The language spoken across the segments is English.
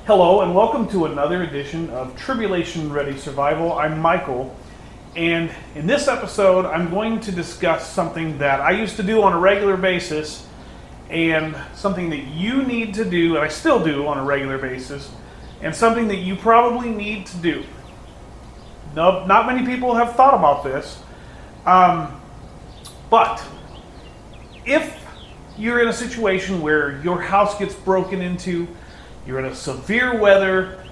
Hello and welcome to another edition of Tribulation Ready Survival. I'm Michael, and in this episode I'm going to discuss something that I used to do on a regular basis and something that you need to do, and I still do on a regular basis, and something that you probably need to do. No, not many people have thought about this, but if you're in a situation where your house gets broken into, you're in a severe weather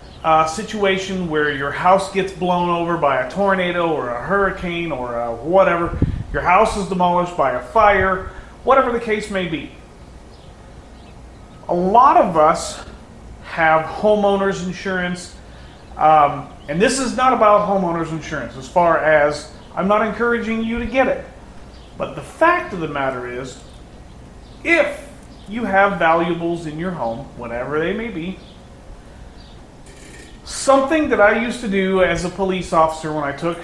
situation where your house gets blown over by a tornado or a hurricane or whatever, your house is demolished by a fire, whatever the case may be. A lot of us have homeowners insurance, and this is not about homeowners insurance as far as I'm not encouraging you to get it. But the fact of the matter is, if you have valuables in your home, whatever they may be, something that I used to do as a police officer when I took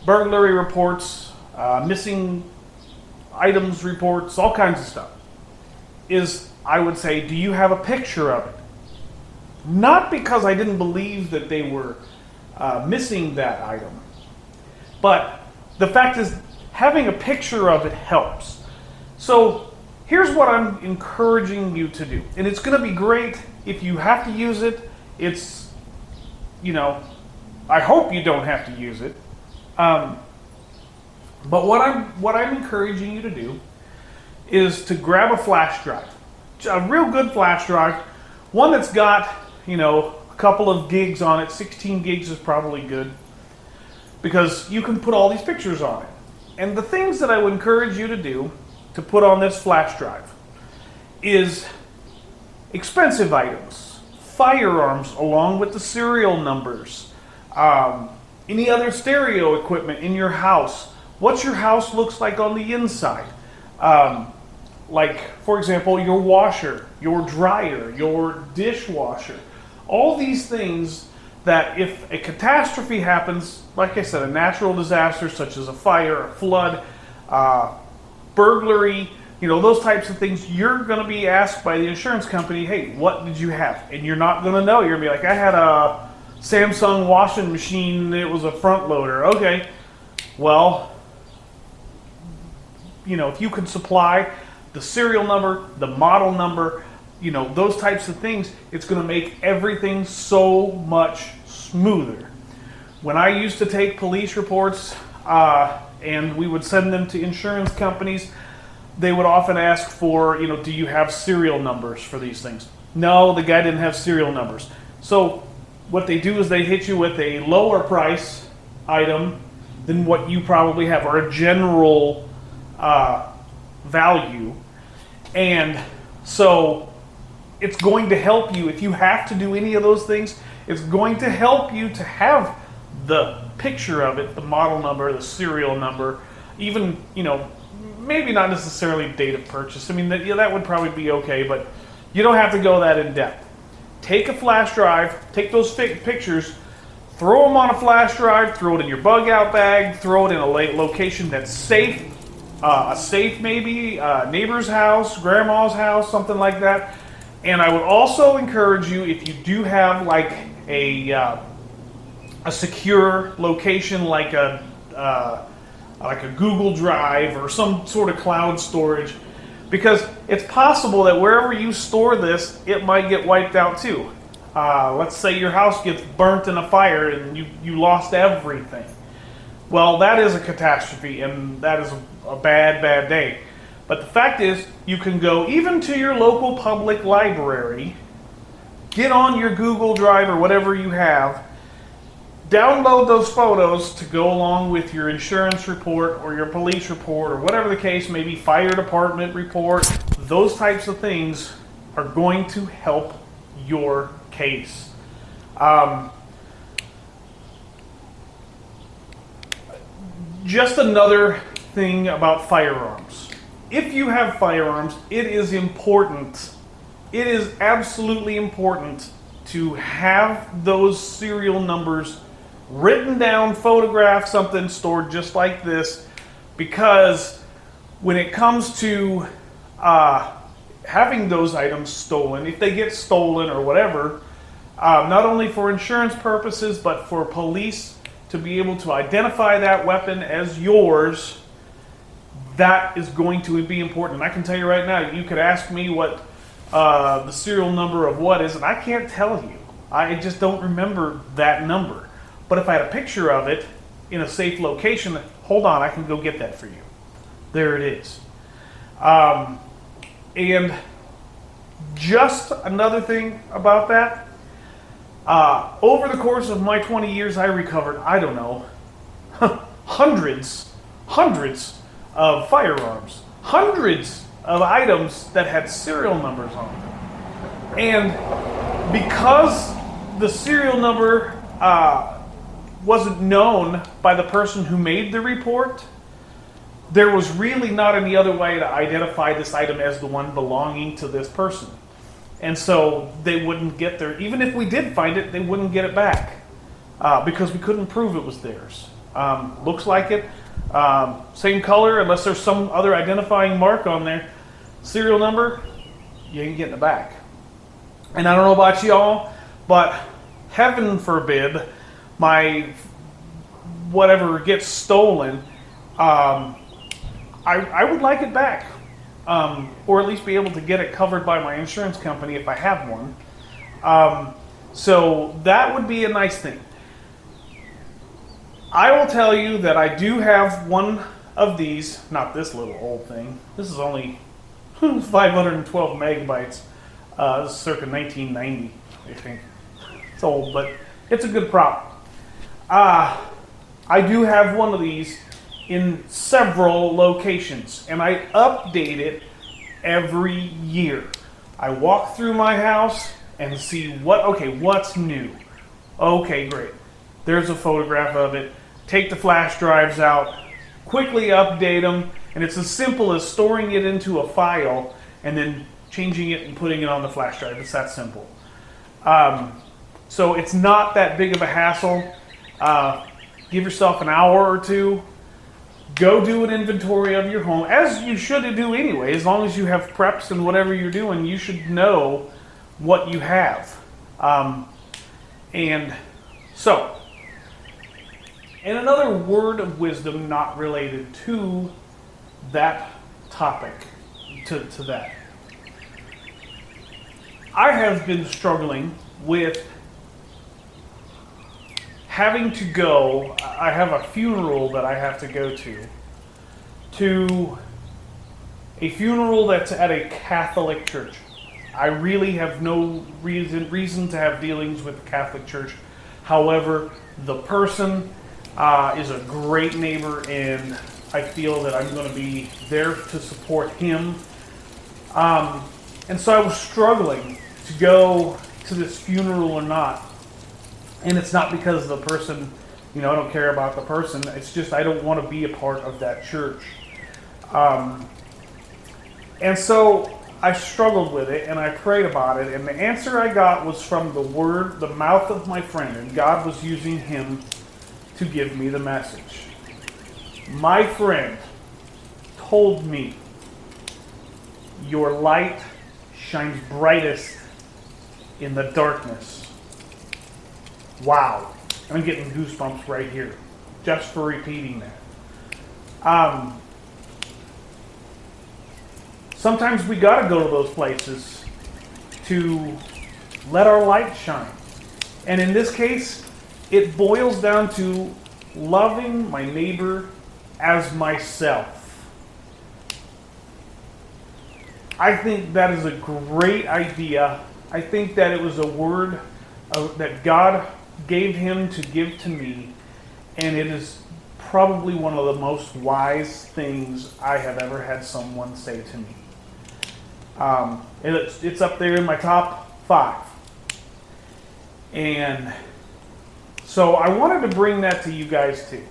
burglary reports, missing items reports, all kinds of stuff, is I would say, do you have a picture of it? Not because I didn't believe that they were missing that item, but the fact is having a picture of it helps. So here's what I'm encouraging you to do. And it's going to be great if you have to use it. It's, I hope you don't have to use it. But what I'm encouraging you to do is to grab a flash drive. A real good flash drive. One that's got, a couple of gigs on it. 16 gigs is probably good, because you can put all these pictures on it. And the things that I would encourage you to do to put on this flash drive is expensive items, firearms along with the serial numbers, any other stereo equipment in your house, what your house looks like on the inside. Like, for example, your washer, your dryer, your dishwasher, all these things that if a catastrophe happens, like I said, a natural disaster such as a fire, a flood, burglary, those types of things, you're going to be asked by the insurance company, hey, what did you have? And you're not going to know. You're going to be like, I had a Samsung washing machine, it was a front loader. Okay, well, if you could supply the serial number, the model number, those types of things, it's going to make everything so much smoother. When I used to take police reports, and we would send them to insurance companies, they would often ask for, do you have serial numbers for these things? No, the guy didn't have serial numbers. So what they do is they hit you with a lower price item than what you probably have, or a general value. And so it's going to help you, if you have to do any of those things, it's going to help you to have the picture of it, the model number, the serial number, even, maybe not necessarily date of purchase. I mean, that would probably be okay, but you don't have to go that in depth. Take a flash drive, take those pictures, throw them on a flash drive, throw it in your bug out bag, throw it in a location that's safe, a safe maybe, neighbor's house, grandma's house, something like that. And I would also encourage you, if you do have like a secure location like a Google Drive or some sort of cloud storage, because it's possible that wherever you store this, it might get wiped out too. Let's say your house gets burnt in a fire and you lost everything. Well, that is a catastrophe, and that is a bad day. But the fact is, you can go even to your local public library, get on your Google Drive or whatever you have, download those photos to go along with your insurance report or your police report or whatever the case may be, fire department report. Those types of things are going to help your case. Just another thing about firearms. If you have firearms, it is important. It is absolutely important to have those serial numbers written down, photographed, something stored just like this, because when it comes to having those items stolen, if they get stolen or whatever, not only for insurance purposes, but for police to be able to identify that weapon as yours. That is going to be important. And I can tell you right now, you could ask me what the serial number of what is, and I can't tell you. I just don't remember that number. But if I had a picture of it in a safe location, hold on, I can go get that for you. There it is. And just another thing about that, over the course of my 20 years, I recovered, I don't know, hundreds of firearms, hundreds of items that had serial numbers on them. And because the serial number wasn't known by the person who made the report, there was really not any other way to identify this item as the one belonging to this person. And so they wouldn't get there. Even if we did find it, they wouldn't get it back because we couldn't prove it was theirs. Looks like it. Same color, unless there's some other identifying mark on there. Serial number, you ain't getting it back. And I don't know about y'all, but heaven forbid my whatever gets stolen, I would like it back. Or at least be able to get it covered by my insurance company if I have one. So that would be a nice thing. I will tell you that I do have one of these, not this little old thing. This is only 512 megabytes, circa 1990, I think. It's old, but it's a good prop. I do have one of these in several locations, and I update it every year. I walk through my house and see what's new. Okay, great. There's a photograph of it. Take the flash drives out, quickly update them, and it's as simple as storing it into a file and then changing it and putting it on the flash drive. It's that simple. So it's not that big of a hassle. Give yourself an hour or two. Go do an inventory of your home, as you should do anyway. As long as you have preps and whatever you're doing, you should know what you have. And so, and another word of wisdom not related to that topic, to that. I have been struggling with having to go, I have a funeral that I have to go to a funeral that's at a Catholic church. I really have no reason to have dealings with the Catholic Church. However, the person is a great neighbor, and I feel that I'm going to be there to support him. And so I was struggling to go to this funeral or not. And it's not because the person, I don't care about the person. It's just I don't want to be a part of that church. And so I struggled with it, and I prayed about it, and the answer I got was from the mouth of my friend, and God was using him to give me the message. My friend told me, your light shines brightest in the darkness. Wow. I'm getting goosebumps right here, just for repeating that. Sometimes we got to go to those places to let our light shine. And in this case, it boils down to loving my neighbor as myself. I think that is a great idea. I think that it was a word that God gave him to give to me, and it is probably one of the most wise things I have ever had someone say to me. It's up there in my top 5. And so I wanted to bring that to you guys too.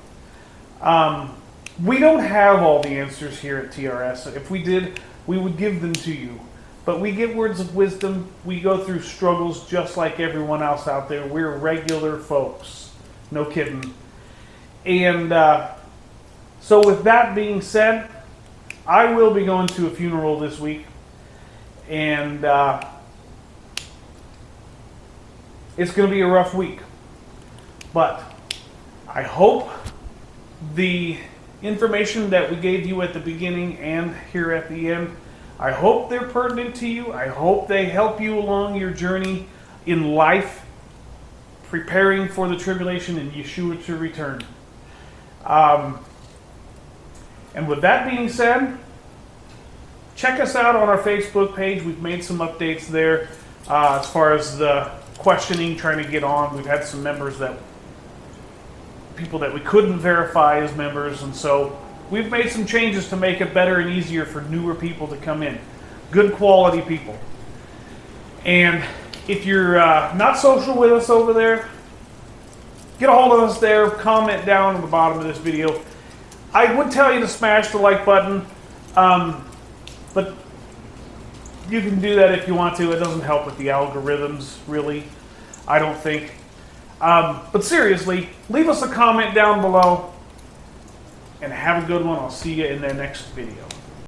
We don't have all the answers here at TRS. If we did, we would give them to you. But we get words of wisdom. We go through struggles just like everyone else out there. We're regular folks. No kidding. And so with that being said, I will be going to a funeral this week. And it's going to be a rough week. But I hope the information that we gave you at the beginning and here at the end, I hope they're pertinent to you. I hope they help you along your journey in life, preparing for the tribulation and Yeshua to return. And with that being said, check us out on our Facebook page. We've made some updates there as far as the questioning, trying to get on. We've had some people that we couldn't verify as members, and so we've made some changes to make it better and easier for newer people to come in. Good quality people. And if you're not social with us over there, get a hold of us there. Comment down at the bottom of this video. I would tell you to smash the like button, but you can do that if you want to. It doesn't help with the algorithms, really, I don't think. But seriously, leave us a comment down below, and have a good one. I'll see you in the next video.